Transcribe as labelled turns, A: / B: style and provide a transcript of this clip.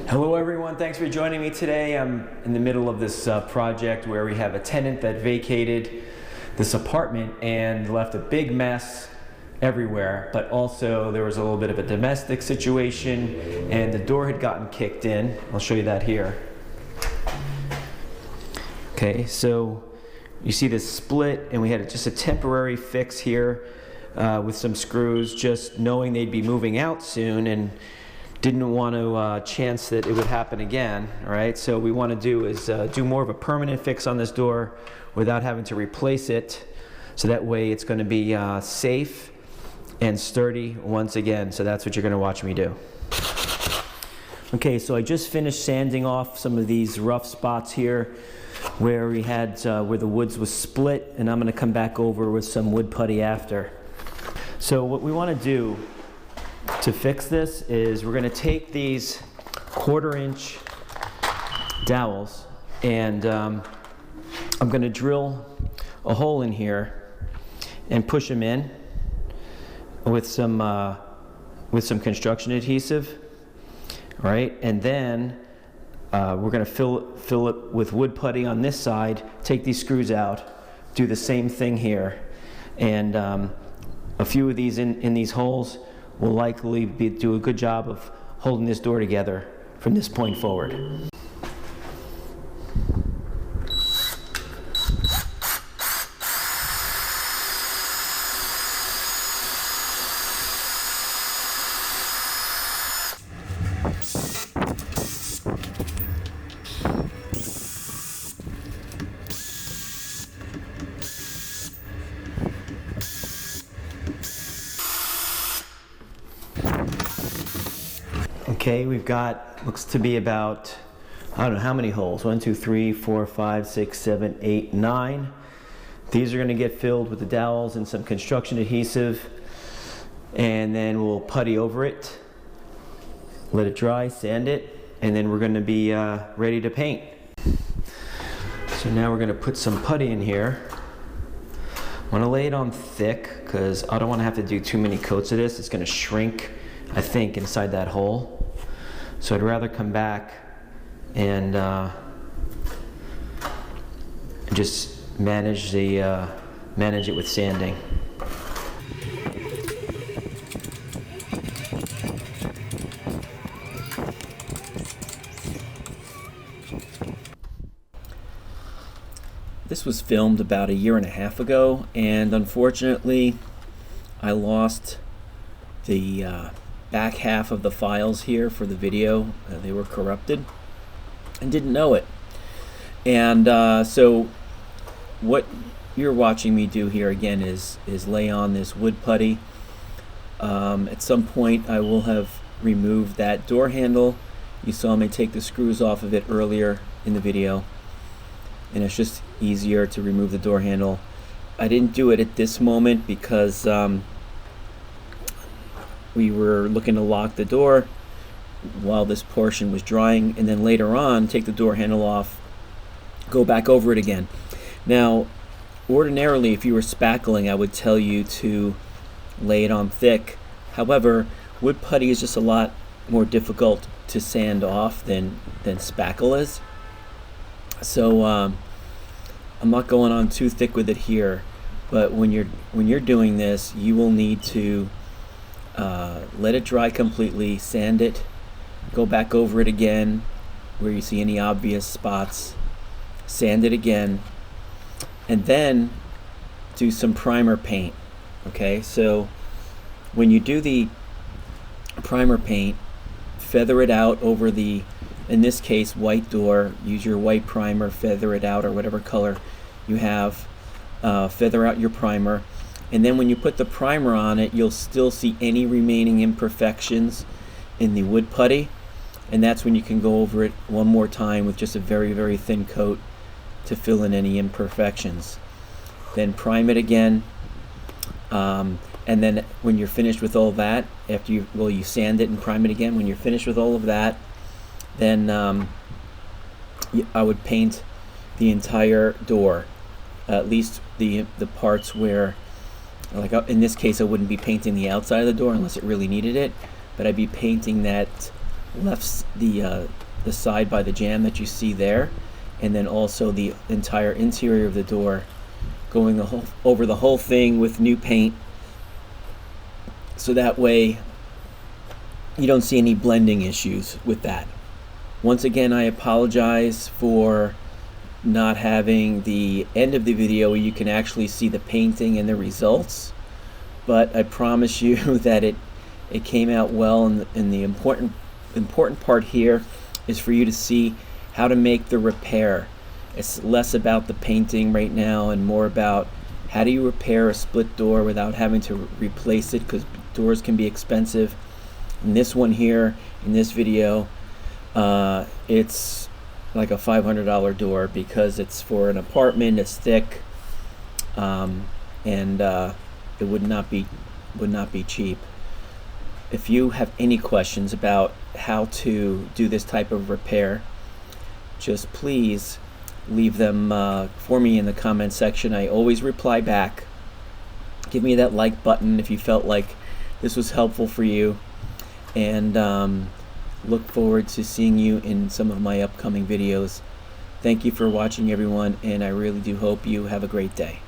A: Hello everyone, thanks for joining me today. I'm in the middle of this project where we have a tenant that vacated this apartment and left a big mess everywhere, but also there was a little bit of a domestic situation and the door had gotten kicked in. I'll show you that here. Okay, so you see this split and we had just a temporary fix here with some screws, just knowing they'd be moving out soon and didn't want to chance that it would happen again. All right, so we want to do is do more of a permanent fix on this door without having to replace it, so that way it's going to be safe and sturdy once again. So that's what you're going to watch me do. Okay, so I just finished sanding off some of these rough spots here where we had where the woods was split, and I'm going to come back over with some wood putty after. So what we want to do to fix this is we're going to take these 1/4 inch dowels and I'm going to drill a hole in here and push them in with some construction adhesive, right? And then we're going to fill it with wood putty on this side, take these screws out, do the same thing here, and a few of these in these holes will likely do a good job of holding this door together from this point forward. Okay, we've got, looks to be about, I don't know how many holes, 1, 2, 3, 4, 5, 6, 7, 8, 9. These are going to get filled with the dowels and some construction adhesive, and then we'll putty over it, let it dry, sand it, and then we're going to be ready to paint. So now we're going to put some putty in here. I want to lay it on thick because I don't want to have to do too many coats of this. It's going to shrink, I think, inside that hole. So I'd rather come back and just manage it with sanding. This was filmed about 1.5 years ago, and unfortunately I lost the back half of the files here for the video. They were corrupted and didn't know it. And so what you're watching me do here again is lay on this wood putty. At some point I will have removed that door handle. You saw me take the screws off of it earlier in the video, and it's just easier to remove the door handle. I didn't do it at this moment because we were looking to lock the door while this portion was drying, and then later on take the door handle off, go back over it again. Now ordinarily if you were spackling I would tell you to lay it on thick. However, wood putty is just a lot more difficult to sand off than spackle is. So I'm not going on too thick with it here, but when you're doing this you will need to let it dry completely, sand it, go back over it again where you see any obvious spots, sand it again, and then do some primer paint. Okay, so when you do the primer paint, feather it out over the, in this case, white door. Use your white primer, feather it out, or whatever color you have. Feather out your primer. And then when you put the primer on it, you'll still see any remaining imperfections in the wood putty, and that's when you can go over it one more time with just a very, very thin coat to fill in any imperfections. Then prime it again, and then when you're finished with all that, after you sand it and prime it again. When you're finished with all of that, then I would paint the entire door, at least the parts where, like in this case I wouldn't be painting the outside of the door unless it really needed it, but I'd be painting that the side by the jamb that you see there, and then also the entire interior of the door, going over the whole thing with new paint, so that way you don't see any blending issues with that. Once again, I apologize for not having the end of the video where you can actually see the painting and the results, but I promise you that it came out well, and the important part here is for you to see how to make the repair. It's less about the painting right now and more about how do you repair a split door without having to replace it, because doors can be expensive. And this one here in this video, it's like a $500 door because it's for an apartment. It's thick, and it would not be cheap. If you have any questions about how to do this type of repair, just please leave them for me in the comment section. I always reply back. Give me that like button if you felt like this was helpful for you, and look forward to seeing you in some of my upcoming videos. Thank you for watching, everyone, and I really do hope you have a great day.